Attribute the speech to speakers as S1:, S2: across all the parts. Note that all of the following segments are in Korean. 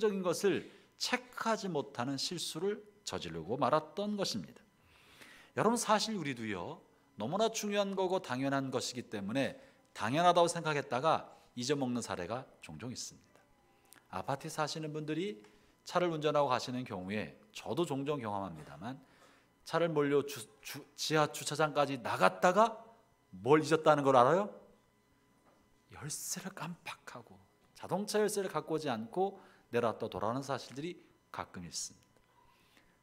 S1: 적인 것을 체크하지 못하는 실수를 저지르고 말았던 것입니다. 여러분, 사실 우리도요, 너무나 중요한 거고 당연한 것이기 때문에 당연하다고 생각했다가 잊어먹는 사례가 종종 있습니다. 아파트에 사시는 분들이 차를 운전하고 가시는 경우에 저도 종종 경험합니다만, 차를 몰려 지하 주차장까지 나갔다가 뭘 잊었다는 걸 알아요? 열쇠를 깜빡하고 자동차 열쇠를 갖고 오지 않고 내려왔다 돌아오는 사실들이 가끔 있습니다.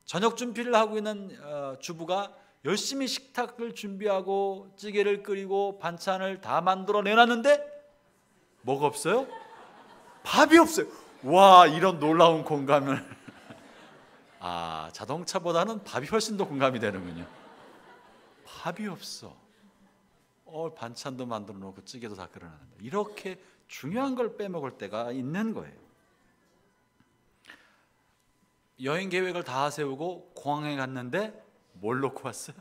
S1: 저녁 준비를 하고 있는 주부가 열심히 식탁을 준비하고 찌개를 끓이고 반찬을 다 만들어 내놨는데 뭐가 없어요? 밥이 없어요. 와, 이런 놀라운 공감을 자동차보다는 밥이 훨씬 더 공감이 되는군요. 밥이 없어. 반찬도 만들어 놓고 찌개도 다 끓여놨는데 이렇게 중요한 걸 빼먹을 때가 있는 거예요. 여행 계획을 다 세우고 공항에 갔는데 뭘 놓고 왔어요?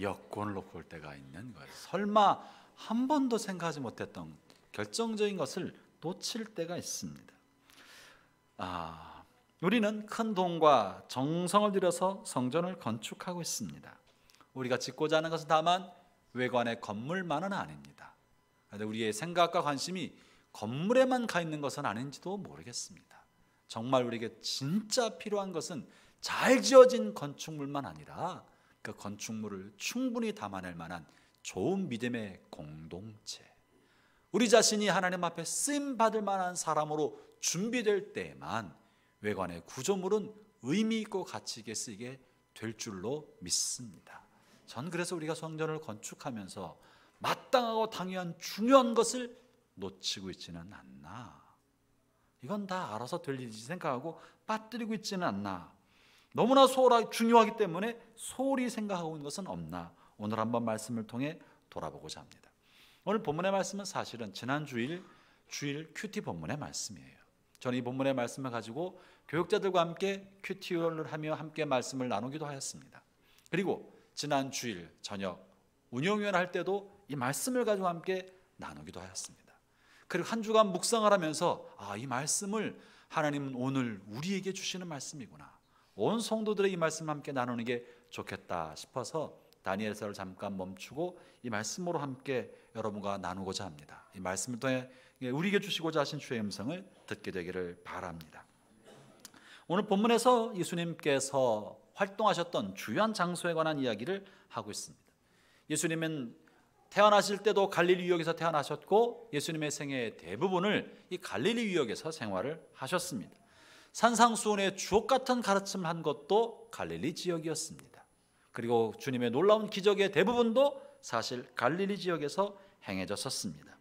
S1: 여권을 놓고 올 때가 있는 거예요. 설마 한 번도 생각하지 못했던 결정적인 것을 놓칠 때가 있습니다. 우리는 큰 돈과 정성을 들여서 성전을 건축하고 있습니다. 우리가 짓고자 하는 것은 다만 외관의 건물만은 아닙니다. 그런데 우리의 생각과 관심이 건물에만 가 있는 것은 아닌지도 모르겠습니다. 정말 우리에게 진짜 필요한 것은 잘 지어진 건축물만 아니라 그 건축물을 충분히 담아낼 만한 좋은 믿음의 공동체, 우리 자신이 하나님 앞에 쓰임받을 만한 사람으로 준비될 때에만 외관의 구조물은 의미 있고 가치 있게 쓰이게 될 줄로 믿습니다. 전 그래서 우리가 성전을 건축하면서 마땅하고 당연한 중요한 것을 놓치고 있지는 않나, 이건 다 알아서 될 일이지 생각하고 빠뜨리고 있지는 않나, 너무나 소홀하게 중요하기 때문에 소홀히 생각하고 있는 것은 없나, 오늘 한번 말씀을 통해 돌아보고자 합니다. 오늘 본문의 말씀은 사실은 지난 주일 큐티 본문의 말씀이에요. 저는 이 본문의 말씀을 가지고 교육자들과 함께 큐티를 하며 함께 말씀을 나누기도 하였습니다. 그리고 지난 주일 저녁 운영위원 할 때도 이 말씀을 가지고 함께 나누기도 하였습니다. 그리고 한 주간 묵상을 하면서 이 말씀을 하나님은 오늘 우리에게 주시는 말씀이구나, 온 성도들의 이 말씀을 함께 나누는 게 좋겠다 싶어서 다니엘서를 잠깐 멈추고 이 말씀으로 함께 여러분과 나누고자 합니다. 이 말씀을 통해 우리에게 주시고자 하신 주의 음성을 듣게 되기를 바랍니다. 오늘 본문에서 예수님께서 활동하셨던 주요한 장소에 관한 이야기를 하고 있습니다. 예수님은 태어나실 때도 갈릴리 유역에서 태어나셨고 예수님의 생애의 대부분을 이 갈릴리 유역에서 생활을 하셨습니다. 산상수훈의 주옥 같은 가르침을 한 것도 갈릴리 지역이었습니다. 그리고 주님의 놀라운 기적의 대부분도 사실 갈릴리 지역에서 행해졌었습니다.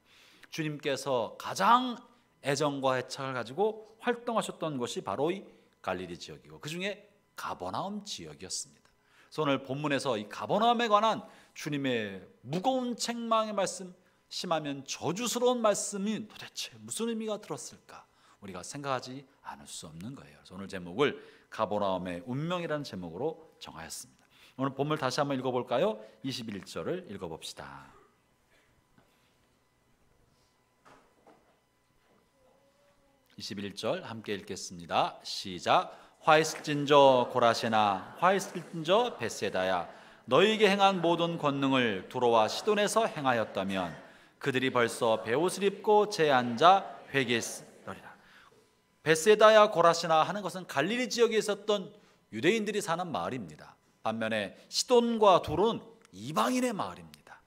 S1: 주님께서 가장 애정과 애착을 가지고 활동하셨던 곳이 바로 이 갈릴리 지역이고 그 중에 가버나움 지역이었습니다. 그래서 오늘 본문에서 이 가버나움에 관한 주님의 무거운 책망의 말씀, 심하면 저주스러운 말씀이 도대체 무슨 의미가 들었을까, 우리가 생각하지 않을 수 없는 거예요. 그래서 오늘 제목을 가버나움의 운명이라는 제목으로 정하였습니다. 오늘 본문 다시 한번 읽어볼까요? 21절을 읽어봅시다. 21절 함께 읽겠습니다. 시작. 화 있을진저 고라세나, 화 있을진저 벳세다야, 너희에게 행한 모든 권능을 두로와 시돈에서 행하였다면 그들이 벌써 베옷을 입고 재앉아 회개했으리라. 벳세다야 고라세나 하는 것은 갈릴리 지역에 있었던 유대인들이 사는 마을입니다. 반면에 시돈과 두로는 이방인의 마을입니다.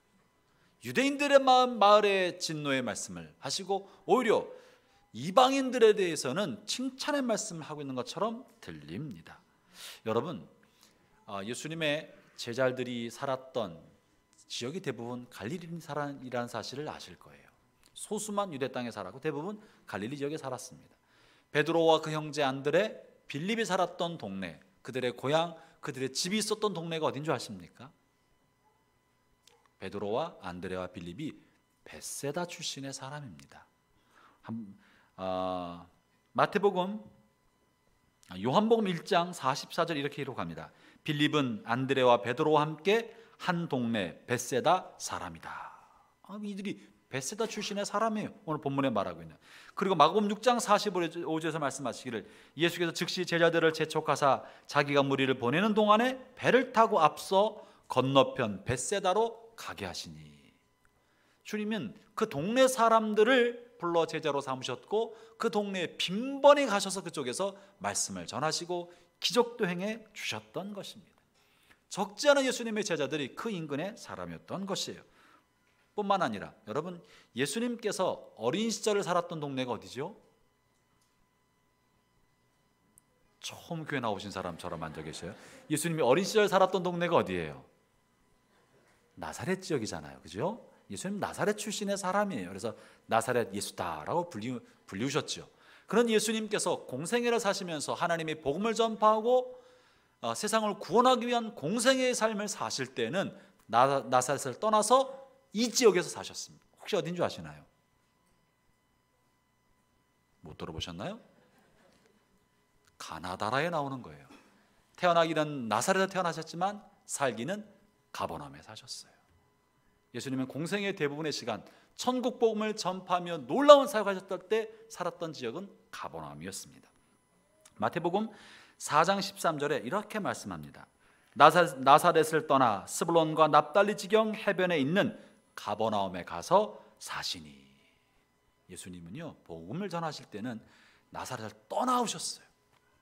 S1: 유대인들의 마을의 진노의 말씀을 하시고 오히려 이방인들에 대해서는 칭찬의 말씀을 하고 있는 것처럼 들립니다. 여러분, 예수님의 제자들이 살았던 지역이 대부분 갈릴리라는 사실을 아실 거예요. 소수만 유대 땅에 살았고 대부분 갈릴리 지역에 살았습니다. 베드로와 그 형제 안드레, 빌립이 살았던 동네, 그들의 고향, 그들의 집이 있었던 동네가 어딘 줄 아십니까? 베드로와 안드레와 빌립이 벳세다 출신의 사람입니다. 마태복음, 요한복음 1장 44절 이렇게 기록합니다. 빌립은 안드레와 베드로와 함께 한 동네 벳세다 사람이다. 이들이 벳세다 출신의 사람이에요. 오늘 본문에 말하고 있는. 그리고 마가복음 6장 45절에서 말씀하시기를 예수께서 즉시 제자들을 재촉하사 자기가 무리를 보내는 동안에 배를 타고 앞서 건너편 벳세다로 가게 하시니. 주님은 그 동네 사람들을 불러 제자로 삼으셨고 그 동네에 빈번히 가셔서 그쪽에서 말씀을 전하시고 기적도 행해 주셨던 것입니다. 적지 않은 예수님의 제자들이 그 인근의 사람이었던 것이에요. 뿐만 아니라 여러분, 예수님께서 어린 시절을 살았던 동네가 어디죠? 처음 교회 나오신 사람처럼 앉아 계셔요. 예수님이 어린 시절 살았던 동네가 어디예요? 나사렛 지역이잖아요. 그죠? 예수님 나사렛 출신의 사람이에요. 그래서 나사렛 예수다라고 불리우셨죠. 그런 예수님께서 공생애를 사시면서 하나님의 복음을 전파하고 세상을 구원하기 위한 공생애의 삶을 사실 때는 나사렛을 떠나서 이 지역에서 사셨습니다. 혹시 어딘 줄 아시나요? 못 들어보셨나요? 가나다라에 나오는 거예요. 태어나기는 나사렛에 태어나셨지만 살기는 가버나움에 사셨어요. 예수님은 공생의 대부분의 시간 천국 복음을 전파하며 놀라운 사역하셨을 때 살았던 지역은 가버나움이었습니다. 마태복음 4장 13절에 이렇게 말씀합니다. 나사렛을 떠나 스불론과 납달리 지경 해변에 있는 가버나움에 가서 사시니. 예수님은요, 복음을 전하실 때는 나사렛을 떠나오셨어요.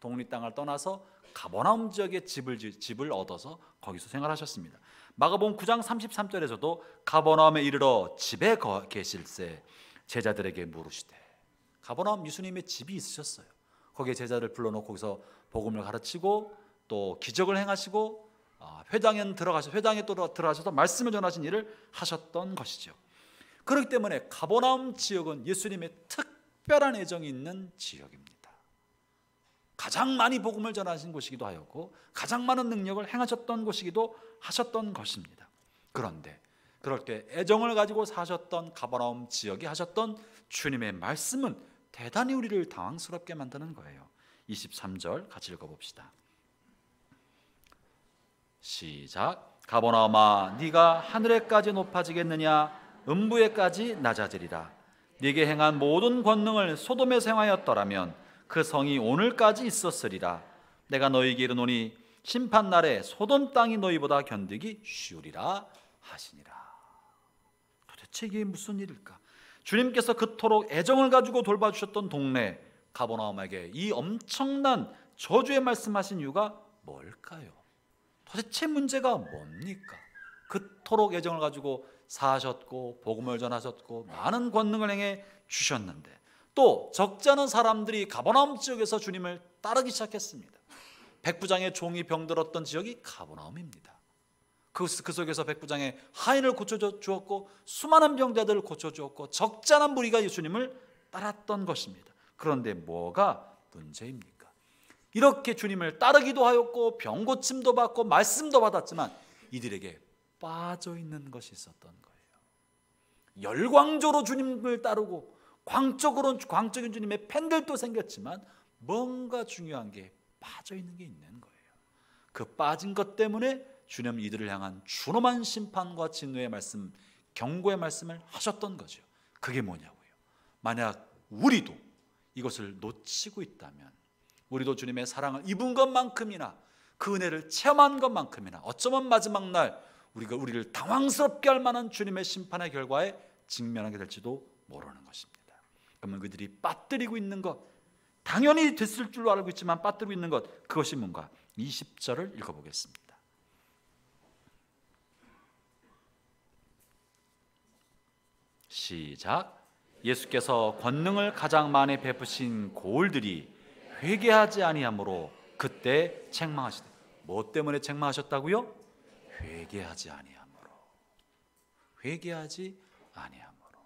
S1: 동리 땅을 떠나서 가버나움 지역에 집을 얻어서 거기서 생활하셨습니다. 마가복음 9장 33절에서도 가버나움에 이르러 집에 계실새 제자들에게 물으시되. 가버나움 예수님의 집이 있으셨어요. 거기에 제자들 불러놓고 거기서 복음을 가르치고 또 기적을 행하시고 회당에 또 들어가셔서 말씀을 전하신 일을 하셨던 것이죠. 그렇기 때문에 가버나움 지역은 예수님의 특별한 애정이 있는 지역입니다. 가장 많이 복음을 전하신 곳이기도 하였고 가장 많은 능력을 행하셨던 곳이기도 하셨던 것입니다. 그런데 그렇게 애정을 가지고 사셨던 가버나움 지역에 하셨던 주님의 말씀은 대단히 우리를 당황스럽게 만드는 거예요. 23절 같이 읽어봅시다. 시작. 가버나움아, 네가 하늘에까지 높아지겠느냐? 음부에까지 낮아지리라. 네게 행한 모든 권능을 소돔에서 행하였더라면 그 성이 오늘까지 있었으리라. 내가 너희에게 이르노니 심판날에 소돔 땅이 너희보다 견디기 쉬우리라 하시니라. 도대체 이게 무슨 일일까? 주님께서 그토록 애정을 가지고 돌봐주셨던 동네 가버나움에게 이 엄청난 저주의 말씀하신 이유가 뭘까요? 도대체 문제가 뭡니까? 그토록 애정을 가지고 사셨고 복음을 전하셨고 많은 권능을 행해 주셨는데 또 적지 않은 사람들이 가버나움 지역에서 주님을 따르기 시작했습니다. 백부장의 종이 병들었던 지역이 가버나움입니다. 그 속에서 백부장의 하인을 고쳐주었고 수많은 병자들을 고쳐주었고 적지 않은 무리가 예수님을 따랐던 것입니다. 그런데 뭐가 문제입니까? 이렇게 주님을 따르기도 하였고 병 고침도 받고 말씀도 받았지만 이들에게 빠져있는 것이 있었던 거예요. 열광적으로 주님을 따르고 광적인 주님의 팬들도 생겼지만 뭔가 중요한 게 빠져있는 게 있는 거예요. 그 빠진 것 때문에 주님은 이들을 향한 준엄한 심판과 진노의 말씀, 경고의 말씀을 하셨던 거죠. 그게 뭐냐고요. 만약 우리도 이것을 놓치고 있다면 우리도 주님의 사랑을 입은 것만큼이나 그 은혜를 체험한 것만큼이나 어쩌면 마지막 날 우리를 당황스럽게 할 만한 주님의 심판의 결과에 직면하게 될지도 모르는 것입니다. 그러면 그들이 빠뜨리고 있는 것, 당연히 됐을 줄로 알고 있지만 빠뜨리고 있는 것, 그것이 뭔가? 20절을 읽어보겠습니다. 시작. 예수께서 권능을 가장 많이 베푸신 고을들이 회개하지 아니하므로 그때 책망하시되. 뭐 때문에 책망하셨다고요? 회개하지 아니하므로. 회개하지 아니하므로.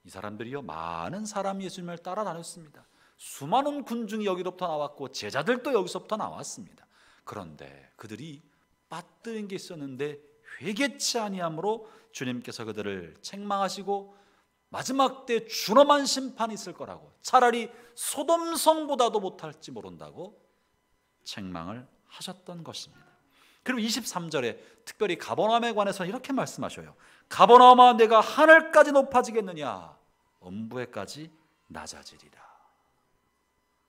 S1: 이 사람들이요, 많은 사람이 예수님을 따라다녔습니다. 수많은 군중이 여기로부터 나왔고 제자들도 여기서부터 나왔습니다. 그런데 그들이 빠뜨린 게 있었는데 회개치 아니하므로 주님께서 그들을 책망하시고 마지막 때 준엄한 심판이 있을 거라고, 차라리 소돔성보다도 못할지 모른다고 책망을 하셨던 것입니다. 그리고 23절에 특별히 가버나움에 관해서 이렇게 말씀하셔요. 가버나움아 내가 하늘까지 높아지겠느냐 음부에까지 낮아지리라.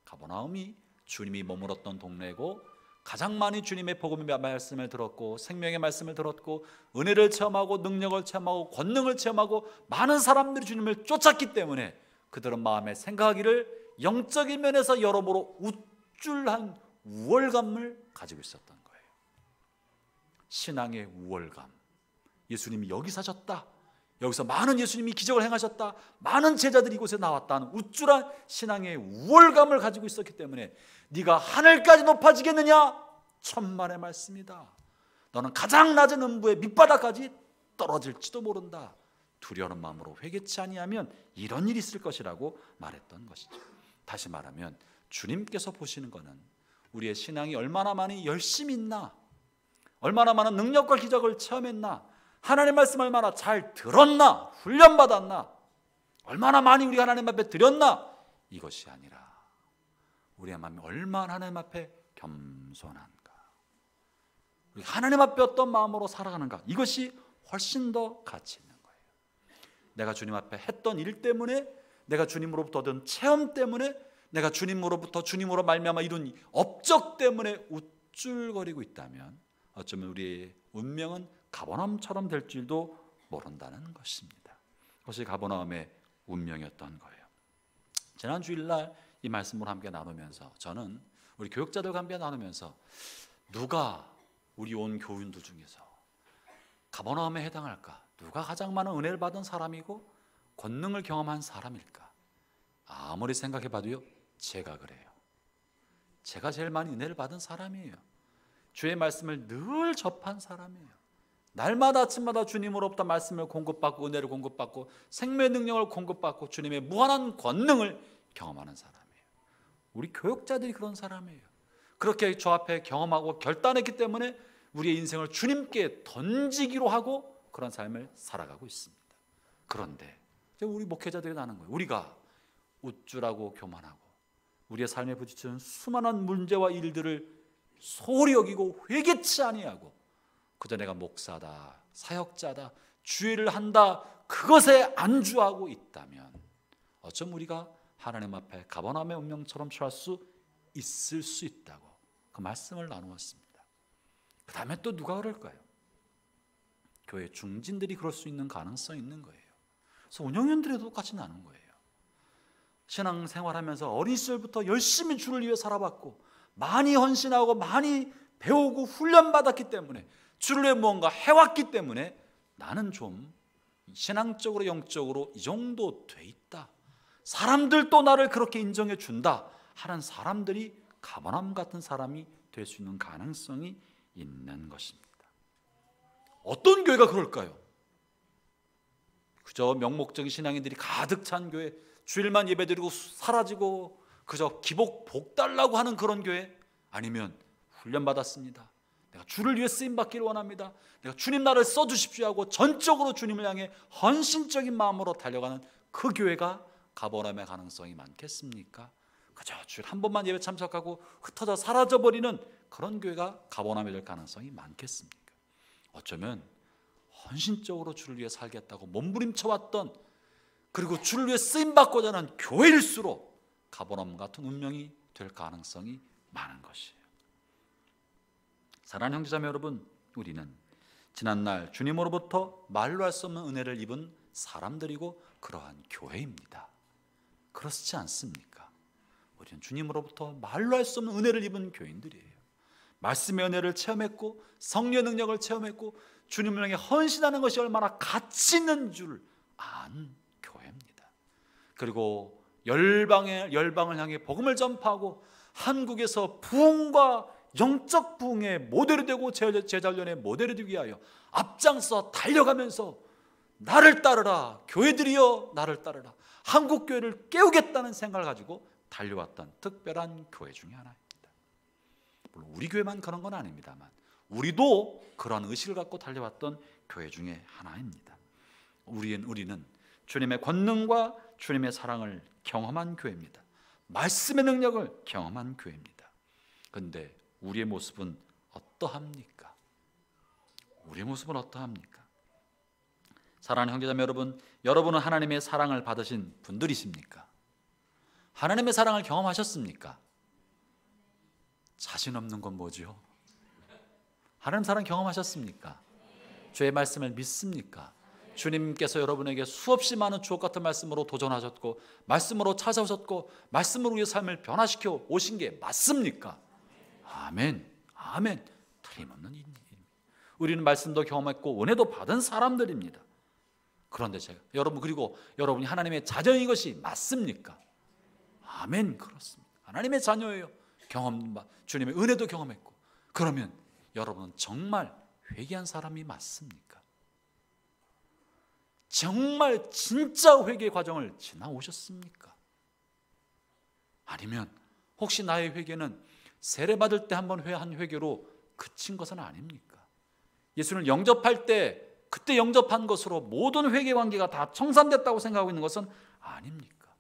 S1: 가버나움이 주님이 머물었던 동네고 가장 많이 주님의 복음의 말씀을 들었고 생명의 말씀을 들었고 은혜를 체험하고 능력을 체험하고 권능을 체험하고 많은 사람들이 주님을 쫓았기 때문에 그들은 마음에 생각하기를 영적인 면에서 여러모로 우쭐한 우월감을 가지고 있었던 거예요. 신앙의 우월감. 예수님이 여기 사셨다, 여기서 많은 예수님이 기적을 행하셨다, 많은 제자들이 이곳에 나왔다는 우쭐한 신앙의 우월감을 가지고 있었기 때문에 네가 하늘까지 높아지겠느냐? 천만의 말씀이다. 너는 가장 낮은 음부의 밑바닥까지 떨어질지도 모른다. 두려운 마음으로 회개치 아니하면 이런 일이 있을 것이라고 말했던 것이죠. 다시 말하면 주님께서 보시는 것은 우리의 신앙이 얼마나 많이 열심히 있나, 얼마나 많은 능력과 기적을 체험했나, 하나님의 말씀 얼마나 잘 들었나, 훈련받았나, 얼마나 많이 우리가 하나님 앞에 드렸나, 이것이 아니라 우리의 마음이 얼마나 하나님 앞에 겸손한가, 우리 하나님 앞에 어떤 마음으로 살아가는가, 이것이 훨씬 더 가치 있는 거예요. 내가 주님 앞에 했던 일 때문에, 내가 주님으로부터 얻은 체험 때문에, 내가 주님으로 말미암아 이룬 업적 때문에 우쭐거리고 있다면 어쩌면 우리의 운명은 가버나움처럼 될 줄도 모른다는 것입니다. 그것이 가버나움의 운명이었던 거예요. 지난 주일날 이 말씀을 함께 나누면서 저는 우리 교육자들과 함께 나누면서 누가 우리 온 교인들 중에서 가버나움에 해당할까? 누가 가장 많은 은혜를 받은 사람이고 권능을 경험한 사람일까? 아무리 생각해봐도요, 제가 그래요. 제가 제일 많이 은혜를 받은 사람이에요. 주의 말씀을 늘 접한 사람이에요. 날마다 아침마다 주님으로부터 말씀을 공급받고 은혜를 공급받고 생명의 능력을 공급받고 주님의 무한한 권능을 경험하는 사람이에요. 우리 교육자들이 그런 사람이에요. 그렇게 저 앞에 경험하고 결단했기 때문에 우리의 인생을 주님께 던지기로 하고 그런 삶을 살아가고 있습니다. 그런데 우리 목회자들이 나는 거예요. 우리가 우쭐하고 교만하고 우리의 삶에 부딪히는 수많은 문제와 일들을 소홀히 여기고 회개치 아니하고 그저 내가 목사다, 사역자다, 주의를 한다, 그것에 안주하고 있다면 어쩜 우리가 하나님 앞에 가버나움의 운명처럼 처할 수 있을 수 있다고 그 말씀을 나누었습니다. 그 다음에 또 누가 그럴까요? 교회 중진들이 그럴 수 있는 가능성이 있는 거예요. 그래서 운영위원들도 똑같이 나눈 거예요. 신앙생활하면서 어린 시절부터 열심히 주를 위해 살아봤고 많이 헌신하고 많이 배우고 훈련받았기 때문에 주를 위해 무언가 해왔기 때문에 나는 좀 신앙적으로 영적으로 이 정도 돼 있다, 사람들도 나를 그렇게 인정해 준다 하는 사람들이 가버나움 같은 사람이 될 수 있는 가능성이 있는 것입니다. 어떤 교회가 그럴까요? 그저 명목적인 신앙인들이 가득 찬 교회, 주일만 예배드리고 사라지고 그저 기복 복 달라고 하는 그런 교회? 아니면 훈련받았습니다, 내가 주를 위해 쓰임받기를 원합니다, 내가 주님 나를 써주십시오 하고 전적으로 주님을 향해 헌신적인 마음으로 달려가는 그 교회가 가버나움의 가능성이 많겠습니까? 그저 주일 한 번만 예배 참석하고 흩어져 사라져버리는 그런 교회가 가버나움이 될 가능성이 많겠습니까? 어쩌면 헌신적으로 주를 위해 살겠다고 몸부림쳐왔던, 그리고 주를 위해 쓰임받고자 하는 교회일수록 가버나움 같은 운명이 될 가능성이 많은 것이에요. 사랑하는 형제자매 여러분, 우리는 지난날 주님으로부터 말로 할 수 없는 은혜를 입은 사람들이고 그러한 교회입니다. 그렇지 않습니까? 우리는 주님으로부터 말로 할 수 없는 은혜를 입은 교인들이에요. 말씀의 은혜를 체험했고 성령의 능력을 체험했고 주님을 향해 헌신하는 것이 얼마나 가치 있는 줄 안 교회입니다. 그리고 열방을 향해 복음을 전파하고 한국에서 부흥과 영적 부흥의 모델이 되고 제자훈련의 모델이 되기 위하여 앞장서 달려가면서 나를 따르라, 교회들이여 나를 따르라, 한국 교회를 깨우겠다는 생각을 가지고 달려왔던 특별한 교회 중에 하나입니다. 물론 우리 교회만 그런 건 아닙니다만 우리도 그런 의식을 갖고 달려왔던 교회 중에 하나입니다. 우리는 주님의 권능과 주님의 사랑을 경험한 교회입니다. 말씀의 능력을 경험한 교회입니다. 그런데 우리의 모습은 어떠합니까? 우리의 모습은 어떠합니까? 사랑하는 형제자매 여러분, 여러분은 하나님의 사랑을 받으신 분들이십니까? 하나님의 사랑을 경험하셨습니까? 자신 없는 건 뭐죠? 하나님 사랑 경험하셨습니까? 주의 말씀을 믿습니까? 주님께서 여러분에게 수없이 많은 주옥 같은 말씀으로 도전하셨고, 말씀으로 찾아오셨고, 말씀으로 우리의 삶을 변화시켜 오신 게 맞습니까? 아멘, 아멘. 틀림없는 일입니다. 우리는 말씀도 경험했고 은혜도 받은 사람들입니다. 그런데 제가 여러분, 그리고 여러분이 하나님의 자녀인 것이 맞습니까? 아멘, 그렇습니다. 하나님의 자녀예요. 주님의 은혜도 경험했고. 그러면 여러분은 정말 회개한 사람이 맞습니까? 정말 진짜 회개 과정을 지나오셨습니까? 아니면 혹시 나의 회개는 세례받을 때 한번 한 회개로 그친 것은 아닙니까? 예수를 영접할 때 그때 영접한 것으로 모든 회개 관계가 다 청산됐다고 생각하고 있는 것은 아닙니까?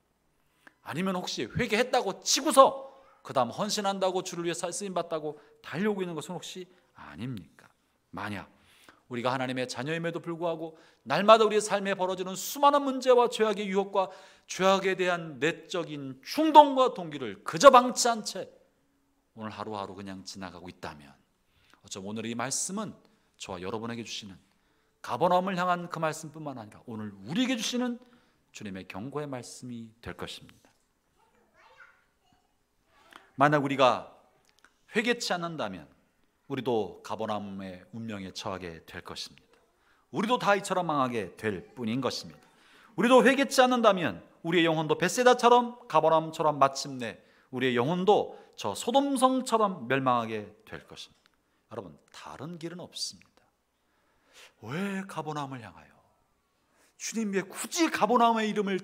S1: 아니면 혹시 회개했다고 치고서 그 다음 헌신한다고 주를 위해 쓰임받다고 달려오고 있는 것은 혹시 아닙니까? 만약 우리가 하나님의 자녀임에도 불구하고 날마다 우리의 삶에 벌어지는 수많은 문제와 죄악의 유혹과 죄악에 대한 내적인 충동과 동기를 그저 방치한 채 오늘 하루하루 그냥 지나가고 있다면, 어쩜 오늘 이 말씀은 저와 여러분에게 주시는 가버나움을 향한 그 말씀뿐만 아니라 오늘 우리에게 주시는 주님의 경고의 말씀이 될 것입니다. 만약 우리가 회개치 않는다면 우리도 가버나움의 운명에 처하게 될 것입니다. 우리도 다윗처럼 망하게 될 뿐인 것입니다. 우리도 회개치 않는다면 우리의 영혼도 벳세다처럼 가버나움처럼 마침내 우리의 영혼도 저 소돔성처럼 멸망하게 될 것입니다. 여러분, 다른 길은 없습니다. 왜 가버나움을 향하여 주님 왜 굳이 가버나움의 이름을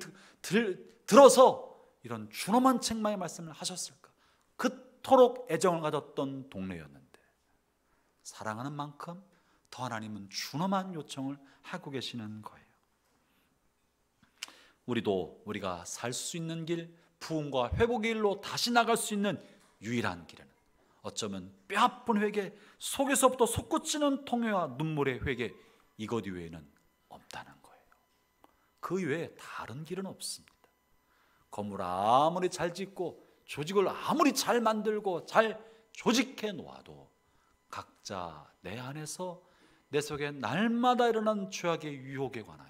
S1: 들어서 이런 준엄한 책망의 말씀을 하셨을까? 그토록 애정을 가졌던 동네였는데 사랑하는 만큼 더 하나님은 준엄한 요청을 하고 계시는 거예요. 우리가 살 수 있는 길, 부흥과 회복의 길로 다시 나갈 수 있는 유일한 길은 어쩌면 뼈아픈 회개, 속에서부터 솟구치는 통회와 눈물의 회개, 이것 이외에는 없다는 거예요. 그 이외에 다른 길은 없습니다. 건물 아무리 잘 짓고 조직을 아무리 잘 만들고 잘 조직해 놓아도 각자 내 안에서 내 속에 날마다 일어나는 죄악의 유혹에 관하여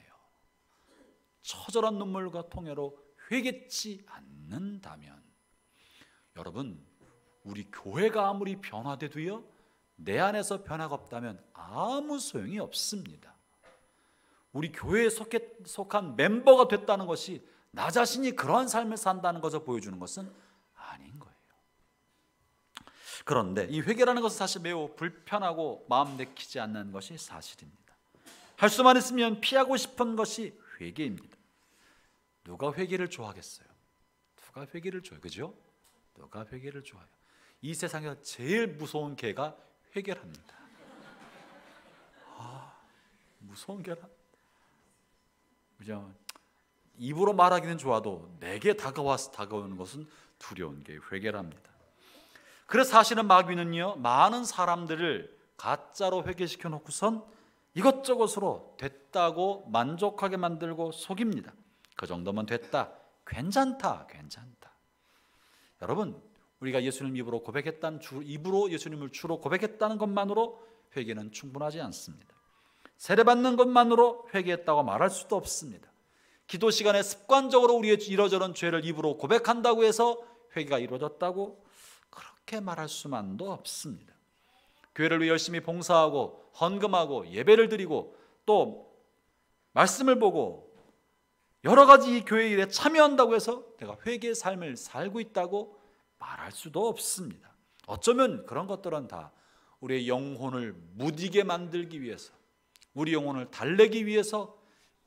S1: 처절한 눈물과 통회로 회개치 않는다면, 여러분, 우리 교회가 아무리 변화돼도요, 내 안에서 변화가 없다면 아무 소용이 없습니다. 우리 교회에 속한 멤버가 됐다는 것이 나 자신이 그러한 삶을 산다는 것을 보여주는 것은 아닌 거예요. 그런데 이 회개라는 것은 사실 매우 불편하고 마음 내키지 않는 것이 사실입니다. 할 수만 있으면 피하고 싶은 것이 회개입니다. 누가 회개를 좋아하겠어요? 누가 회개를 좋아해요? 그죠? 누가 회개를 좋아해요? 이 세상에서 제일 무서운 개가 회개랍니다. 무서운 개라. 그죠? 입으로 말하기는 좋아도 내게 다가오는 것은 두려운 게 회개랍니다. 그래서 사실은 마귀는요, 많은 사람들을 가짜로 회개시켜 놓고선 이것저것으로 됐다고 만족하게 만들고 속입니다. 그 정도면 됐다, 괜찮다. 여러분, 우리가 예수님 입으로 예수님을 주로 고백했다는 것만으로 회개는 충분하지 않습니다. 세례받는 것만으로 회개했다고 말할 수도 없습니다. 기도 시간에 습관적으로 우리의 이러저런 죄를 입으로 고백한다고 해서 회개가 이루어졌다고 그렇게 말할 수만도 없습니다. 교회를 위해 열심히 봉사하고 헌금하고 예배를 드리고 또 말씀을 보고 여러 가지 교회 일에 참여한다고 해서 내가 회개의 삶을 살고 있다고 말할 수도 없습니다. 어쩌면 그런 것들은 다 우리의 영혼을 무디게 만들기 위해서, 우리 영혼을 달래기 위해서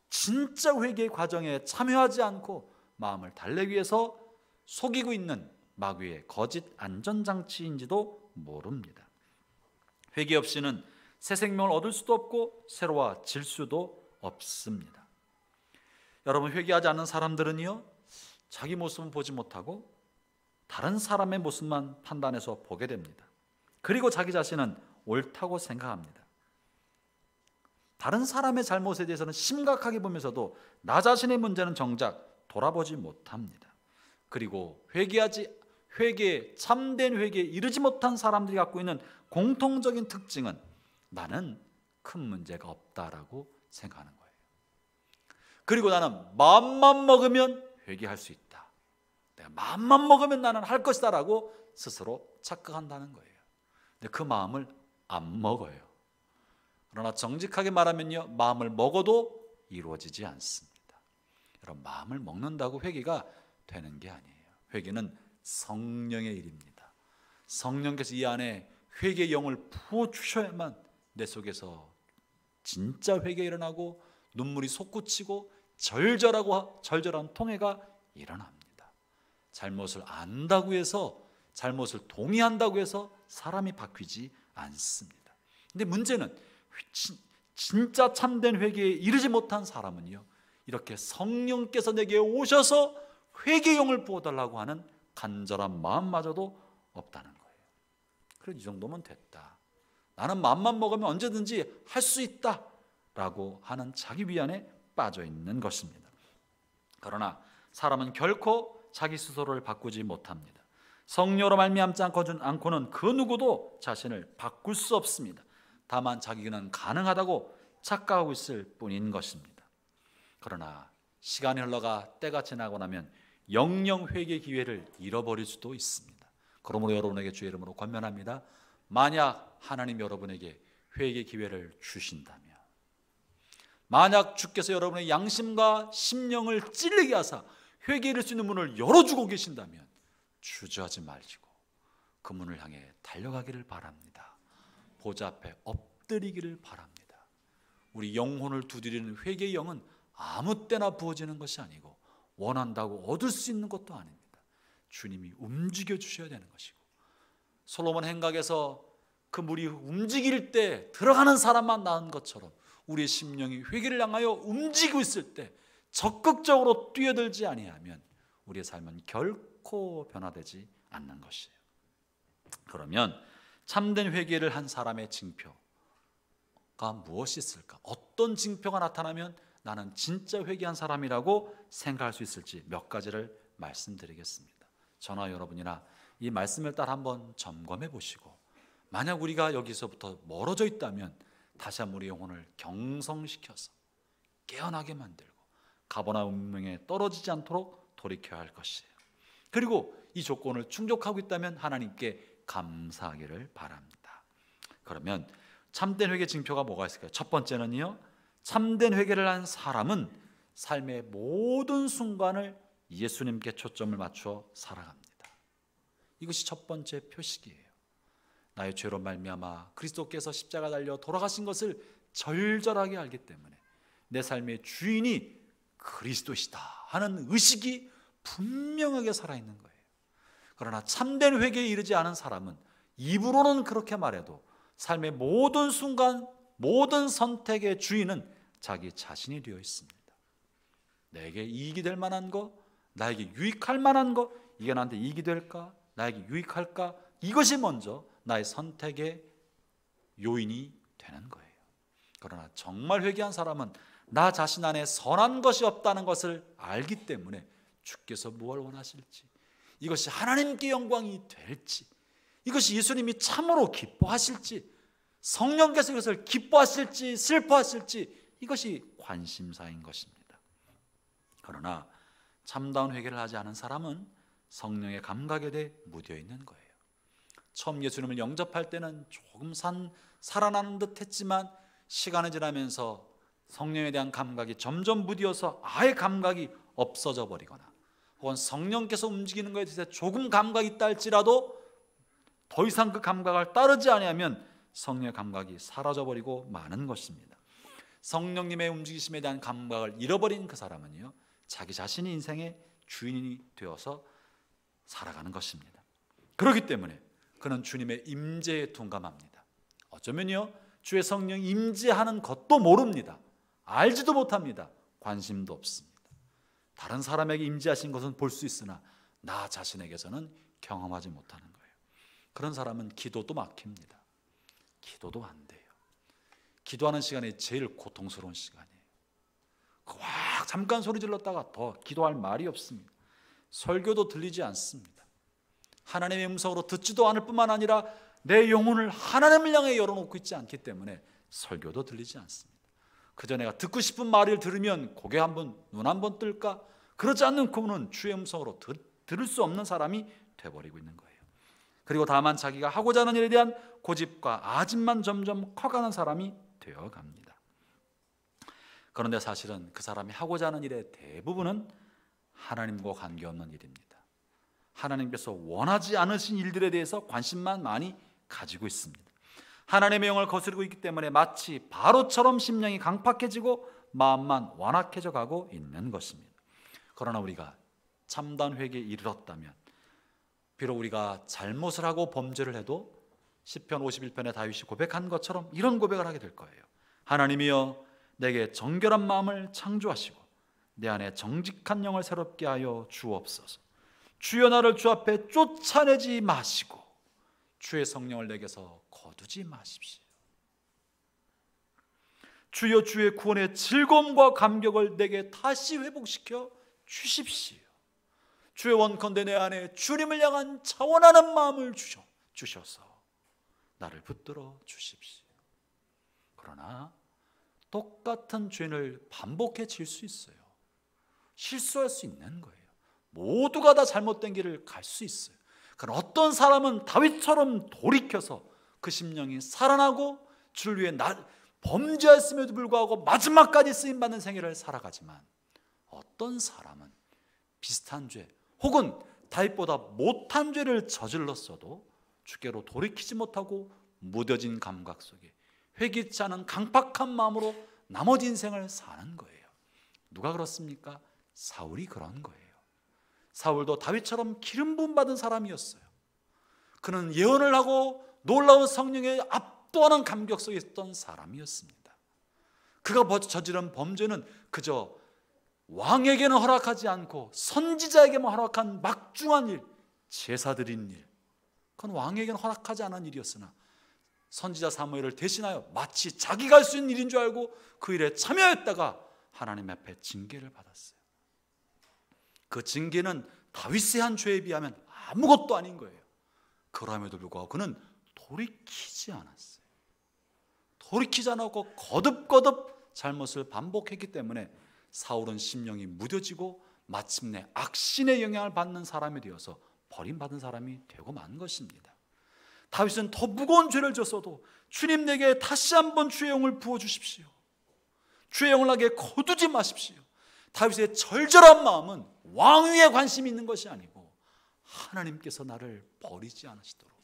S1: 진짜 회개의 과정에 참여하지 않고 마음을 달래기 위해서 속이고 있는 마귀의 거짓 안전장치인지도 모릅니다. 회개 없이는 새 생명을 얻을 수도 없고 새로워질 수도 없습니다. 여러분, 회개하지 않는 사람들은요, 자기 모습은 보지 못하고 다른 사람의 모습만 판단해서 보게 됩니다. 그리고 자기 자신은 옳다고 생각합니다. 다른 사람의 잘못에 대해서는 심각하게 보면서도 나 자신의 문제는 정작 돌아보지 못합니다. 그리고 참된 회개에 이르지 못한 사람들이 갖고 있는 공통적인 특징은 나는 큰 문제가 없다라고 생각하는 거예요. 그리고 나는 마음만 먹으면 회개할 수 있다. 내가 마음만 먹으면 나는 할 것이다 라고 스스로 착각한다는 거예요. 근데 그 마음을 안 먹어요. 그러나 정직하게 말하면요, 마음을 먹어도 이루어지지 않습니다. 여러분, 마음을 먹는다고 회개가 되는 게 아니에요. 회개는 성령의 일입니다. 성령께서 이 안에 회개의 영을 부어주셔야만 내 속에서 진짜 회개가 일어나고 눈물이 솟구치고 절절한 통회가 일어납니다. 잘못을 안다고 해서, 잘못을 동의한다고 해서 사람이 바뀌지 않습니다. 근데 문제는 진짜 참된 회개에 이르지 못한 사람은요, 이렇게 성령께서 내게 오셔서 회개의 영을 부어달라고 하는 간절한 마음마저도 없다는 거예요. 그래, 이 정도면 됐다, 나는 마음만 먹으면 언제든지 할 수 있다 라고 하는 자기 위안에 빠져 있는 것입니다. 그러나 사람은 결코 자기 스스로를 바꾸지 못합니다. 성령으로 말미암지 않고는 그 누구도 자신을 바꿀 수 없습니다. 다만 자기는 가능하다고 착각하고 있을 뿐인 것입니다. 그러나 시간이 흘러가 때가 지나고 나면 영영 회개 기회를 잃어버릴 수도 있습니다. 그러므로 여러분에게 주의 이름으로 권면합니다. 만약 하나님 여러분에게 회개 기회를 주신다면, 만약 주께서 여러분의 양심과 심령을 찔리게 하사 회개할 수 있는 문을 열어주고 계신다면 주저하지 마시고 그 문을 향해 달려가기를 바랍니다. 보좌 앞에 엎드리기를 바랍니다. 우리 영혼을 두드리는 회개의 영은 아무 때나 부어지는 것이 아니고 원한다고 얻을 수 있는 것도 아닙니다. 주님이 움직여 주셔야 되는 것이고, 솔로몬 행각에서 그 물이 움직일 때 들어가는 사람만 나은 것처럼 우리의 심령이 회개를 향하여 움직이고 있을 때 적극적으로 뛰어들지 아니하면 우리의 삶은 결코 변화되지 않는 것이에요. 그러면 참된 회개를 한 사람의 징표가 무엇이 있을까? 어떤 징표가 나타나면 나는 진짜 회개한 사람이라고 생각할 수 있을지 몇 가지를 말씀드리겠습니다. 저나 여러분이나 이 말씀을 따라 한번 점검해 보시고, 만약 우리가 여기서부터 멀어져 있다면 다시 한번 우리 영혼을 경성시켜서 깨어나게 만들고 가버나움 운명에 떨어지지 않도록 돌이켜야 할 것이에요. 그리고 이 조건을 충족하고 있다면 하나님께 감사하기를 바랍니다. 그러면 참된 회개 징표가 뭐가 있을까요? 첫 번째는요, 참된 회개를 한 사람은 삶의 모든 순간을 예수님께 초점을 맞춰 살아갑니다. 이것이 첫 번째 표식이에요. 나의 죄로 말미암아 그리스도께서 십자가 달려 돌아가신 것을 절절하게 알기 때문에 내 삶의 주인이 그리스도시다 하는 의식이 분명하게 살아있는 거예요. 그러나 참된 회개에 이르지 않은 사람은 입으로는 그렇게 말해도 삶의 모든 순간, 모든 선택의 주인은 자기 자신이 되어 있습니다. 내게 이익이 될 만한 거, 나에게 유익할 만한 거, 이게 나한테 이익이 될까? 나에게 유익할까? 이것이 먼저 나의 선택의 요인이 되는 거예요. 그러나 정말 회개한 사람은 나 자신 안에 선한 것이 없다는 것을 알기 때문에 주께서 무엇을 원하실지, 이것이 하나님께 영광이 될지, 이것이 예수님이 참으로 기뻐하실지, 성령께서 이것을 기뻐하실지 슬퍼하실지, 이것이 관심사인 것입니다. 그러나 참다운 회개를 하지 않은 사람은 성령의 감각에 대해 무뎌 있는 거예요. 처음 예수님을 영접할 때는 조금 살아나는 듯 했지만 시간이 지나면서 성령에 대한 감각이 점점 무디어서 아예 감각이 없어져 버리거나, 혹은 성령께서 움직이는 것에 대해서 조금 감각이 있다 할지라도 더 이상 그 감각을 따르지 아니하면 성령의 감각이 사라져 버리고 마는 것입니다. 성령님의 움직이심에 대한 감각을 잃어버린 그 사람은요, 자기 자신이 인생의 주인이 되어서 살아가는 것입니다. 그렇기 때문에 그는 주님의 임재에 둔감합니다. 어쩌면요, 주의 성령 임재하는 것도 모릅니다. 알지도 못합니다. 관심도 없습니다. 다른 사람에게 임재하신 것은 볼 수 있으나 나 자신에게서는 경험하지 못하는 거예요. 그런 사람은 기도도 막힙니다. 기도도 안 돼요. 기도하는 시간이 제일 고통스러운 시간이에요. 와, 잠깐 소리 질렀다가 더 기도할 말이 없습니다. 설교도 들리지 않습니다. 하나님의 음성으로 듣지도 않을 뿐만 아니라 내 영혼을 하나님을 향해 열어놓고 있지 않기 때문에 설교도 들리지 않습니다. 그저 내가 듣고 싶은 말을 들으면 고개 한번, 눈 한번 뜰까? 그렇지 않고는 주의 음성으로 들을 수 없는 사람이 돼버리고 있는 거예요. 그리고 다만 자기가 하고자 하는 일에 대한 고집과 아집만 점점 커가는 사람이 되어갑니다. 그런데 사실은 그 사람이 하고자 하는 일의 대부분은 하나님과 관계없는 일입니다. 하나님께서 원하지 않으신 일들에 대해서 관심만 많이 가지고 있습니다. 하나님의 영을 거스르고 있기 때문에 마치 바로처럼 심령이 강팍해지고 마음만 완악해져 가고 있는 것입니다. 그러나 우리가 참단 회개에 이르렀다면, 비록 우리가 잘못을 하고 범죄를 해도 시편 51편에 다윗이 고백한 것처럼 이런 고백을 하게 될 거예요. 하나님이여, 내게 정결한 마음을 창조하시고 내 안에 정직한 영을 새롭게 하여 주옵소서. 주여, 나를 주 앞에 쫓아내지 마시고 주의 성령을 내게서 거두지 마십시오. 주여, 주의 구원의 즐거움과 감격을 내게 다시 회복시켜 주십시오. 주의 원컨대 내 안에 주님을 향한 차원하는 마음을 주셔서 나를 붙들어 주십시오. 그러나 똑같은 죄를 반복해 질 수 있어요. 실수할 수 있는 거예요. 모두가 다 잘못된 길을 갈 수 있어요. 그러나 어떤 사람은 다윗처럼 돌이켜서 그 심령이 살아나고 주를 위해 범죄했음에도 불구하고 마지막까지 쓰임받는 생애를 살아가지만, 어떤 사람은 비슷한 죄 혹은 다윗보다 못한 죄를 저질렀어도 주께로 돌이키지 못하고 무뎌진 감각 속에 회개치 않은 강팍한 마음으로 나머지 인생을 사는 거예요. 누가 그렇습니까? 사울이 그런 거예요. 사울도 다윗처럼 기름 부음 받은 사람이었어요. 그는 예언을 하고 놀라운 성령의 압도하는 감격 속에 있던 사람이었습니다. 그가 저지른 범죄는 그저 왕에게는 허락하지 않고 선지자에게만 허락한 막중한 일, 제사 드린 일, 그건 왕에게는 허락하지 않은 일이었으나 선지자 사무엘을 대신하여 마치 자기가 할 수 있는 일인 줄 알고 그 일에 참여했다가 하나님 앞에 징계를 받았어요. 그 징계는 다윗의 한 죄에 비하면 아무것도 아닌 거예요. 그럼에도 불구하고 그는 돌이키지 않았어요. 돌이키지 않았고 거듭거듭 잘못을 반복했기 때문에 사울은 심령이 무뎌지고 마침내 악신의 영향을 받는 사람이 되어서 버림받은 사람이 되고 만 것입니다. 다윗은 더 무거운 죄를 졌어도 주님, 내게 다시 한번 주의 영을 부어주십시오. 주의 영을 나게 거두지 마십시오. 다윗의 절절한 마음은 왕위에 관심이 있는 것이 아니고 하나님께서 나를 버리지 않으시도록,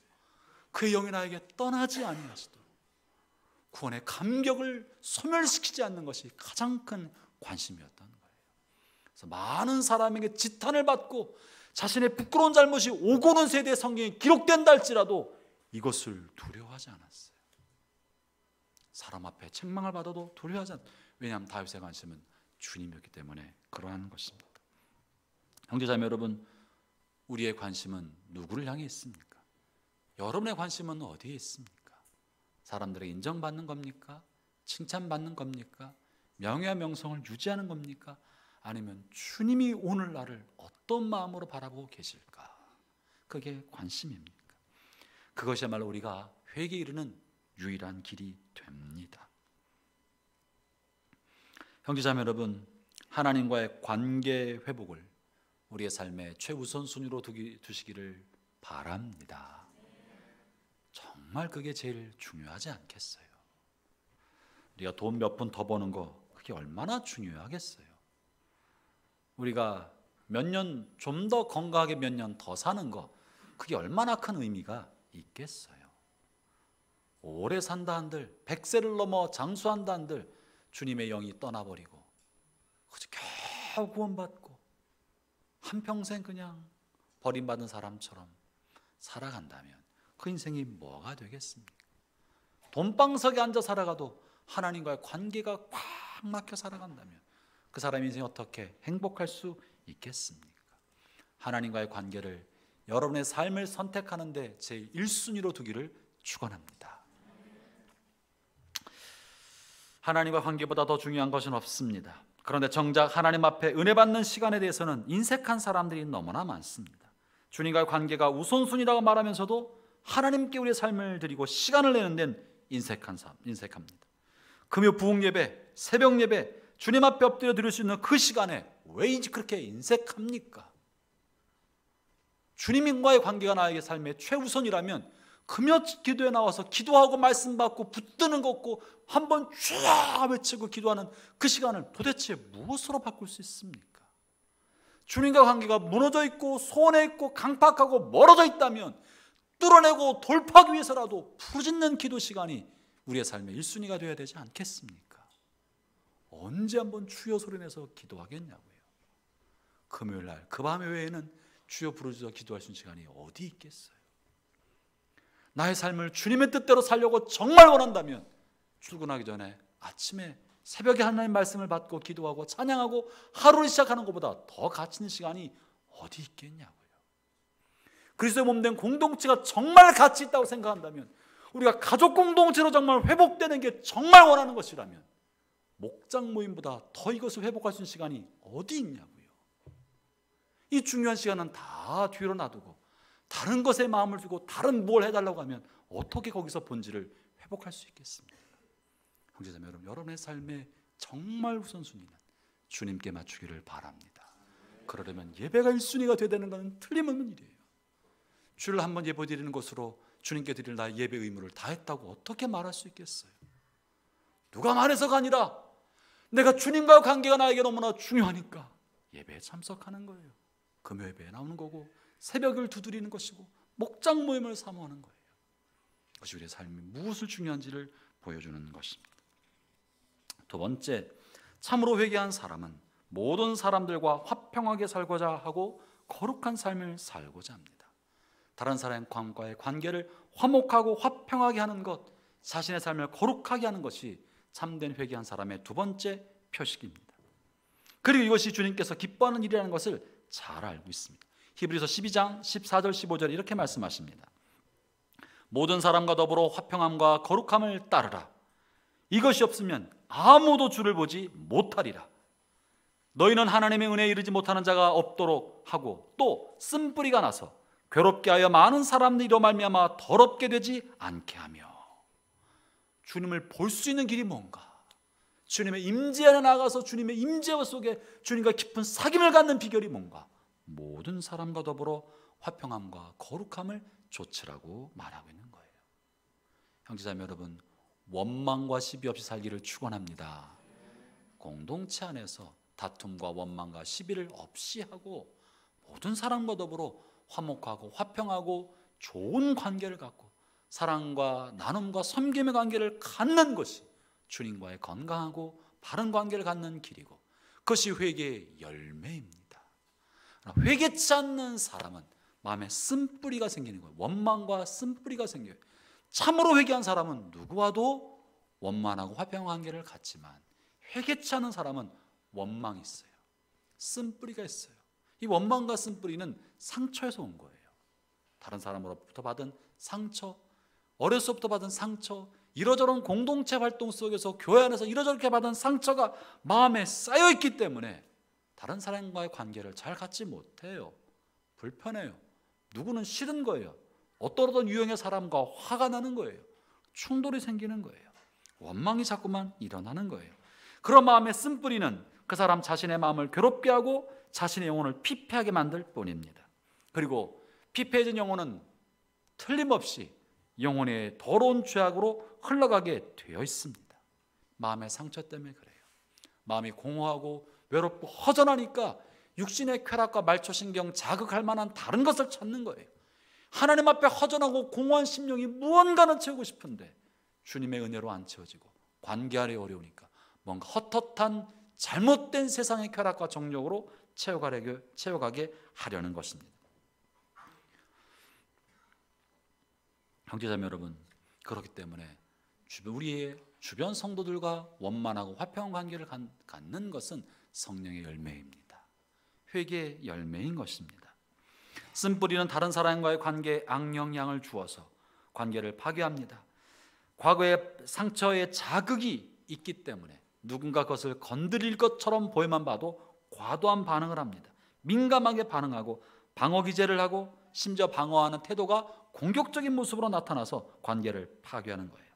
S1: 그의 영이 나에게 떠나지 아니하시도록 구원의 감격을 소멸시키지 않는 것이 가장 큰 관심이었던 거예요. 그래서 많은 사람에게 지탄을 받고 자신의 부끄러운 잘못이 오고 오는 세대의 성경에 기록된다 할지라도 이것을 두려워하지 않았어요. 사람 앞에 책망을 받아도 두려워하지 않았어요. 왜냐하면 다윗의 관심은 주님이었기 때문에 그러한 것입니다. 형제자매 여러분, 우리의 관심은 누구를 향해 있습니까? 여러분의 관심은 어디에 있습니까? 사람들에게 인정받는 겁니까? 칭찬받는 겁니까? 명예와 명성을 유지하는 겁니까? 아니면 주님이 오늘 나를 어떤 마음으로 바라보고 계실까? 그게 관심입니까? 그것이야말로 우리가 회개에 이르는 유일한 길이 됩니다. 형제자매 여러분, 하나님과의 관계 회복을 우리의 삶의 최우선 순위로 두시기를 바랍니다. 정말 그게 제일 중요하지 않겠어요? 우리가 돈 몇 푼 더 버는 거, 그게 얼마나 중요하겠어요? 우리가 몇 년 좀 더 건강하게 몇 년 더 사는 거, 그게 얼마나 큰 의미가 있겠어요? 오래 산다 한들, 100세를 넘어 장수한다 한들 주님의 영이 떠나버리고 그저 겨우 구원받고 한평생 그냥 버림받은 사람처럼 살아간다면 그 인생이 뭐가 되겠습니까? 돈방석에 앉아 살아가도 하나님과의 관계가 꽉 막혀 살아간다면 그 사람의 인생이 어떻게 행복할 수 있겠습니까? 하나님과의 관계를 여러분의 삶을 선택하는데 제일 1순위로 두기를 축원합니다. 하나님과 관계보다 더 중요한 것은 없습니다. 그런데 정작 하나님 앞에 은혜 받는 시간에 대해서는 인색한 사람들이 너무나 많습니다. 주님과의 관계가 우선순위라고 말하면서도 하나님께 우리의 삶을 드리고 시간을 내는 데는 인색합니다. 금요 부흥 예배, 새벽 예배, 주님 앞에 엎드려 드릴 수 있는 그 시간에 왜 그렇게 인색합니까? 주님과의 관계가 나에게 삶의 최우선이라면 금요 기도에 나와서 기도하고 말씀 받고 붙드는 거 없고 한번 쫙 외치고 기도하는 그 시간을 도대체 무엇으로 바꿀 수 있습니까? 주님과 관계가 무너져 있고 소원해 있고 강팍하고 멀어져 있다면 뚫어내고 돌파하기 위해서라도 부르짖는 기도 시간이 우리의 삶의 1순위가 되어야 되지 않겠습니까? 언제 한번 주여 소리내서 기도하겠냐고요. 금요일날 그 밤 외에는 주여 부르짖어 기도할 수 있는 시간이 어디 있겠어요? 나의 삶을 주님의 뜻대로 살려고 정말 원한다면 출근하기 전에 아침에 새벽에 하나님 말씀을 받고 기도하고 찬양하고 하루를 시작하는 것보다 더 가치 있는 시간이 어디 있겠냐고요. 그리스도의 몸된 공동체가 정말 가치 있다고 생각한다면, 우리가 가족 공동체로 정말 회복되는 게 정말 원하는 것이라면 목장 모임보다 더 이것을 회복할 수 있는 시간이 어디 있냐고요. 이 중요한 시간은 다 뒤로 놔두고 다른 것에 마음을 두고 다른 뭘 해달라고 하면 어떻게 거기서 본질을 회복할 수 있겠습니까? 형제자매 여러분, 여러분의 삶의 정말 우선순위는 주님께 맞추기를 바랍니다. 그러려면 예배가 1순위가 되어야 되는 것은 틀림없는 일이에요. 주를 한번 예배 드리는 것으로 주님께 드릴 나의 예배 의무를 다했다고 어떻게 말할 수 있겠어요? 누가 말해서가 아니라 내가 주님과의 관계가 나에게 너무나 중요하니까 예배에 참석하는 거예요. 금요 예배에 나오는 거고 새벽을 두드리는 것이고 목장 모임을 사모하는 거예요. 그것이 우리의 삶이 무엇을 중요한지를 보여주는 것입니다. 두 번째, 참으로 회개한 사람은 모든 사람들과 화평하게 살고자 하고 거룩한 삶을 살고자 합니다. 다른 사람과의 관계를 화목하고 화평하게 하는 것, 자신의 삶을 거룩하게 하는 것이 참된 회개한 사람의 두 번째 표식입니다. 그리고 이것이 주님께서 기뻐하는 일이라는 것을 잘 알고 있습니다. 히브리서 12장 14절 15절 이렇게 말씀하십니다. 모든 사람과 더불어 화평함과 거룩함을 따르라. 이것이 없으면 아무도 주를 보지 못하리라. 너희는 하나님의 은혜에 이르지 못하는 자가 없도록 하고 또 쓴뿌리가 나서 괴롭게 하여 많은 사람들이 이로 말미암아 더럽게 되지 않게 하며. 주님을 볼 수 있는 길이 뭔가? 주님의 임재 안에 나가서 주님의 임재 속에 주님과 깊은 사귐을 갖는 비결이 뭔가? 모든 사람과 더불어 화평함과 거룩함을 좇으라고 말하고 있는 거예요. 형제자매 여러분, 원망과 시비 없이 살기를 축원합니다. 공동체 안에서 다툼과 원망과 시비를 없이 하고 모든 사람과 더불어 화목하고 화평하고 좋은 관계를 갖고 사랑과 나눔과 섬김의 관계를 갖는 것이 주님과의 건강하고 바른 관계를 갖는 길이고, 그것이 회개의 열매입니다. 회개치 않는 사람은 마음에 쓴뿌리가 생기는 거예요. 원망과 쓴뿌리가 생겨요. 참으로 회개한 사람은 누구와도 원만하고 화평한 관계를 갖지만, 회개치 않은 사람은 원망이 있어요. 쓴뿌리가 있어요. 이 원망과 쓴뿌리는 상처에서 온 거예요. 다른 사람으로부터 받은 상처, 어렸을 때부터 받은 상처, 이러저런 공동체 활동 속에서 교회 안에서 이러저렇게 받은 상처가 마음에 쌓여있기 때문에 다른 사람과의 관계를 잘 갖지 못해요. 불편해요. 누구는 싫은 거예요. 어떤 유형의 사람과 화가 나는 거예요. 충돌이 생기는 거예요. 원망이 자꾸만 일어나는 거예요. 그런 마음의 쓴뿌리는 그 사람 자신의 마음을 괴롭게 하고 자신의 영혼을 피폐하게 만들 뿐입니다. 그리고 피폐해진 영혼은 틀림없이 영혼의 더러운 죄악으로 흘러가게 되어 있습니다. 마음의 상처 때문에 그래요. 마음이 공허하고 외롭고 허전하니까 육신의 쾌락과 말초신경 자극할 만한 다른 것을 찾는 거예요. 하나님 앞에 허전하고 공허한 심령이 무언가는 채우고 싶은데 주님의 은혜로 안 채워지고 관계하기 어려우니까 뭔가 헛헛한 잘못된 세상의 쾌락과 정욕으로 채워가게 하려는 것입니다. 형제자매 여러분, 그렇기 때문에 우리의 주변 성도들과 원만하고 화평한 관계를 갖는 것은 성령의 열매입니다. 회개의 열매인 것입니다. 쓴뿌리는 다른 사람과의 관계에 악영향을 주어서 관계를 파괴합니다. 과거의 상처의 자극이 있기 때문에 누군가 그것을 건드릴 것처럼 보여만 봐도 과도한 반응을 합니다. 민감하게 반응하고 방어 기제를 하고 심지어 방어하는 태도가 공격적인 모습으로 나타나서 관계를 파괴하는 거예요.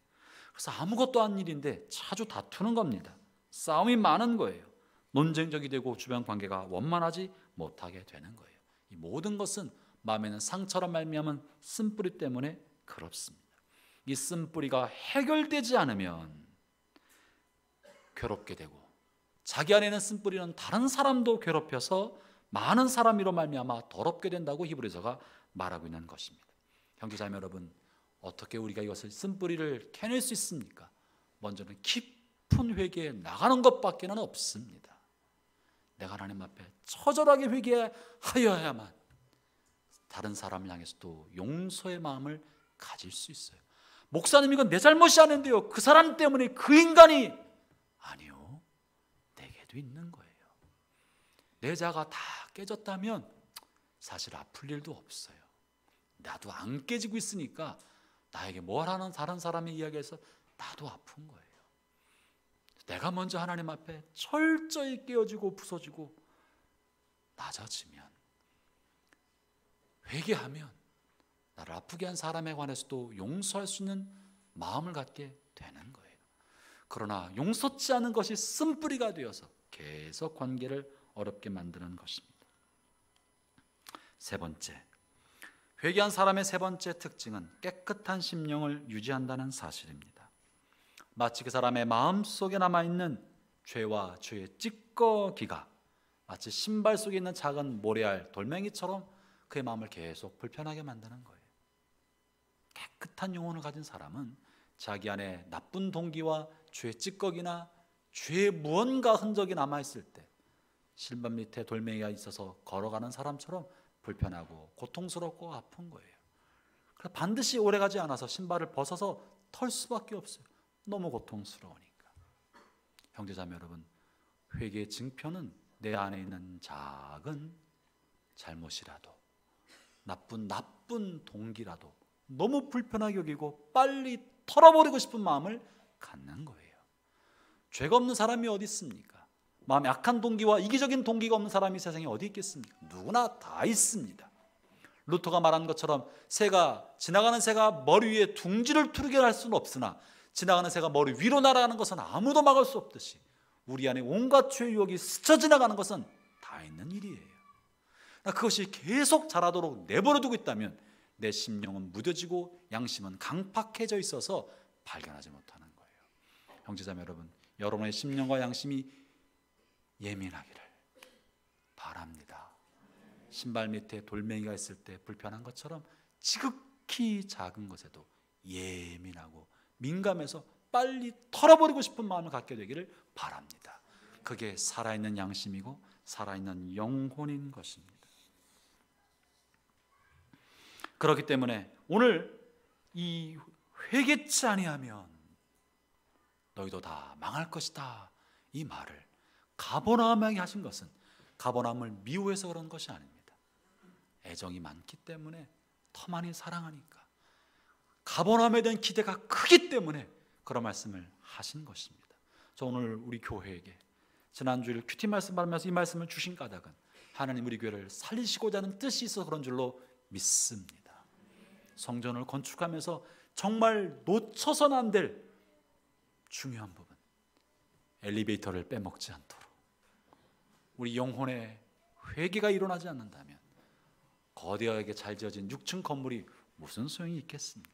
S1: 그래서 아무것도 아닌 일인데 자주 다투는 겁니다. 싸움이 많은 거예요. 논쟁적이 되고 주변 관계가 원만하지 못하게 되는 거예요. 이 모든 것은 마음에는 상처로 말미암은 쓴뿌리 때문에 그렇습니다. 이 쓴뿌리가 해결되지 않으면 괴롭게 되고 자기 안에 있는 쓴뿌리는 다른 사람도 괴롭혀서 많은 사람으로 말미암아 더럽게 된다고 히브리서가 말하고 있는 것입니다. 형제자매 여러분, 어떻게 우리가 이것을 쓴뿌리를 캐낼 수 있습니까? 먼저는 깊은 회개에 나가는 것밖에는 없습니다. 내가 하나님 앞에 처절하게 회개하여야만 다른 사람을 향해서도 용서의 마음을 가질 수 있어요. 목사님, 이건 내 잘못이 아닌데요, 그 사람 때문에 그 인간이. 아니요, 내게도 있는 거예요. 내 자가 다 깨졌다면 사실 아플 일도 없어요. 나도 안 깨지고 있으니까 나에게 뭘 하는 다른 사람의 이야기에서 나도 아픈 거예요. 내가 먼저 하나님 앞에 철저히 깨어지고 부서지고 낮아지면, 회개하면 나를 아프게 한 사람에 관해서도 용서할 수 있는 마음을 갖게 되는 거예요. 그러나 용서치 않은 것이 쓴뿌리가 되어서 계속 관계를 어렵게 만드는 것입니다. 세 번째, 회개한 사람의 세 번째 특징은 깨끗한 심령을 유지한다는 사실입니다. 마치 그 사람의 마음속에 남아있는 죄와 죄의 찌꺼기가 마치 신발 속에 있는 작은 모래알 돌멩이처럼 그의 마음을 계속 불편하게 만드는 거예요. 깨끗한 영혼을 가진 사람은 자기 안에 나쁜 동기와 죄의 찌꺼기나 죄의 무언가 흔적이 남아있을 때 신발 밑에 돌멩이가 있어서 걸어가는 사람처럼 불편하고 고통스럽고 아픈 거예요. 그래서 반드시 오래가지 않아서 신발을 벗어서 털 수밖에 없어요. 너무 고통스러우니까. 형제자매 여러분, 회개의 증표는 내 안에 있는 작은 잘못이라도 나쁜 동기라도 너무 불편하게 여기고 빨리 털어버리고 싶은 마음을 갖는 거예요. 죄가 없는 사람이 어디 있습니까? 마음에 악한 동기와 이기적인 동기가 없는 사람이 세상에 어디 있겠습니까? 누구나 다 있습니다. 루터가 말한 것처럼 지나가는 새가 머리 위에 둥지를 투르게 할 수는 없으나 지나가는 새가 머리 위로 날아가는 것은 아무도 막을 수 없듯이 우리 안에 온갖 죄의 유혹이 스쳐 지나가는 것은 다 있는 일이에요. 그것이 계속 자라도록 내버려두고 있다면 내 심령은 무뎌지고 양심은 강팍해져 있어서 발견하지 못하는 거예요. 형제자매 여러분, 여러분의 심령과 양심이 예민하기를 바랍니다. 신발 밑에 돌멩이가 있을 때 불편한 것처럼 지극히 작은 것에도 예민하고 민감해서 빨리 털어버리고 싶은 마음을 갖게 되기를 바랍니다. 그게 살아있는 양심이고 살아있는 영혼인 것입니다. 그렇기 때문에 오늘 이 회개치 아니하면 너희도 다 망할 것이다, 이 말을 가버나움에게 하신 것은 가버나움을 미워해서 그런 것이 아닙니다. 애정이 많기 때문에, 더 많이 사랑하니까, 가버나움에 대한 기대가 크기 때문에 그런 말씀을 하신 것입니다. 저 오늘 우리 교회에게 지난주일 큐티 말씀 받으면서 이 말씀을 주신 까닭은 하나님 우리 교회를 살리시고자 하는 뜻이 있어서 그런 줄로 믿습니다. 성전을 건축하면서 정말 놓쳐서는 안 될 중요한 부분, 엘리베이터를 빼먹지 않도록 우리 영혼의 회개가 일어나지 않는다면 거대하게 잘 지어진 6층 건물이 무슨 소용이 있겠습니까?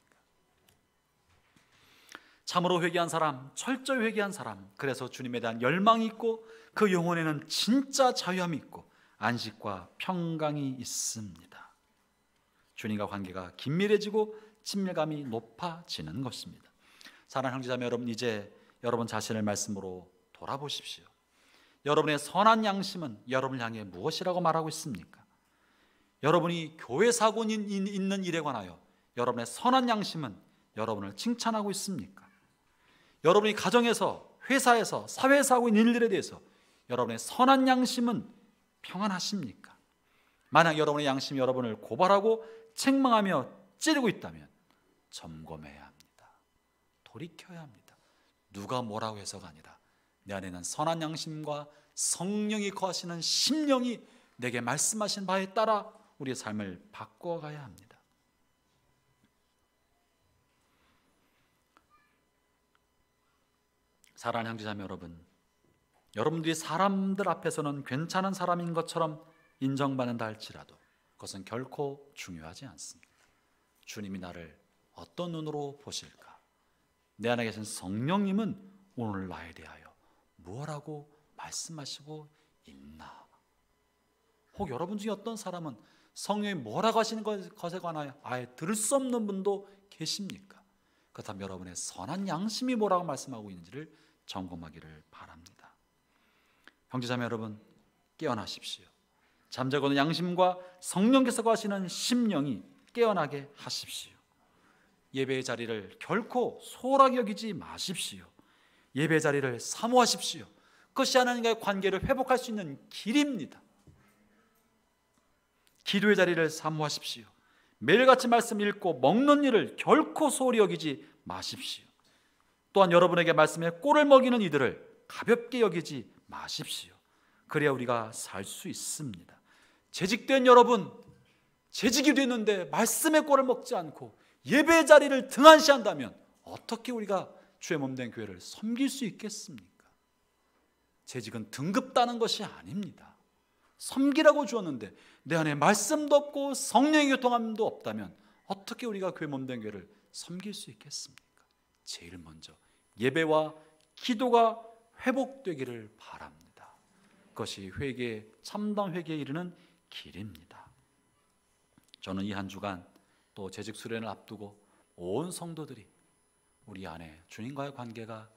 S1: 참으로 회개한 사람, 철저히 회개한 사람, 그래서 주님에 대한 열망이 있고 그 영혼에는 진짜 자유함이 있고 안식과 평강이 있습니다. 주님과 관계가 긴밀해지고 친밀감이 높아지는 것입니다. 사랑하는 형제자매 여러분, 이제 여러분 자신을 말씀으로 돌아보십시오. 여러분의 선한 양심은 여러분을 향해 무엇이라고 말하고 있습니까? 여러분이 교회 사고 있는 일에 관하여 여러분의 선한 양심은 여러분을 칭찬하고 있습니까? 여러분이 가정에서, 회사에서, 사회에서 하고 있는 일들에 대해서 여러분의 선한 양심은 평안하십니까? 만약 여러분의 양심이 여러분을 고발하고 책망하며 찌르고 있다면 점검해야 합니다. 돌이켜야 합니다. 누가 뭐라고 해서가 아니라 내 안에는 선한 양심과 성령이 거하시는 심령이 내게 말씀하신 바에 따라 우리의 삶을 바꿔가야 합니다. 사랑하는 형제자매 여러분, 여러분들이 사람들 앞에서는 괜찮은 사람인 것처럼 인정받는다 할지라도 그것은 결코 중요하지 않습니다. 주님이 나를 어떤 눈으로 보실까? 내 안에 계신 성령님은 오늘 나에 대하여 무엇라고 말씀하시고 있나? 혹 여러분 중에 어떤 사람은 성령이 뭐라고 하시는 것에 관하여 아예 들을 수 없는 분도 계십니까? 그렇다면 여러분의 선한 양심이 뭐라고 말씀하고 있는지를 점검하기를 바랍니다. 형제자매 여러분, 깨어나십시오. 잠자고 있는 양심과 성령께서 거하시는 심령이 깨어나게 하십시오. 예배의 자리를 결코 소홀하게 여기지 마십시오. 예배의 자리를 사모하십시오. 그것이 하나님과의 관계를 회복할 수 있는 길입니다. 기도의 자리를 사모하십시오. 매일같이 말씀 읽고 먹는 일을 결코 소홀히 여기지 마십시오. 또한 여러분에게 말씀에 꼴을 먹이는 이들을 가볍게 여기지 마십시오. 그래야 우리가 살 수 있습니다. 재직된 여러분, 재직이 됐는데 말씀의 꼴을 먹지 않고 예배의 자리를 등한시한다면 어떻게 우리가 주의 몸된 교회를 섬길 수 있겠습니까? 재직은 등급 따는 것이 아닙니다. 섬기라고 주었는데 내 안에 말씀도 없고 성령의 교통함도 없다면 어떻게 우리가 교회 몸된 교회를 섬길 수 있겠습니까? 제일 먼저 예배와 기도가 회복되기를 바랍니다. 그것이 회개, 참담 회개에 이르는 길입니다. 저는 이 한 주간 또 재직 수련을 앞두고 온 성도들이 우리 안에 주님과의 관계가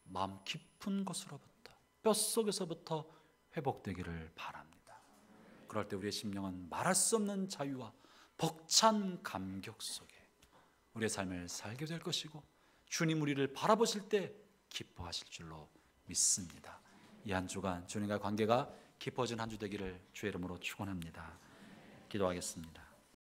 S1: 마음 깊은 것으로부터 뼛속에서부터 회복되기를 바랍니다. 그럴 때 우리의 심령은 말할 수 없는 자유와 벅찬 감격 속에 우리의 삶을 살게 될 것이고 주님 우리를 바라보실 때 기뻐하실 줄로 믿습니다. 이 한 주간 주님과의 관계가 깊어진 한 주 되기를 주의 이름으로 축원합니다. 기도하겠습니다.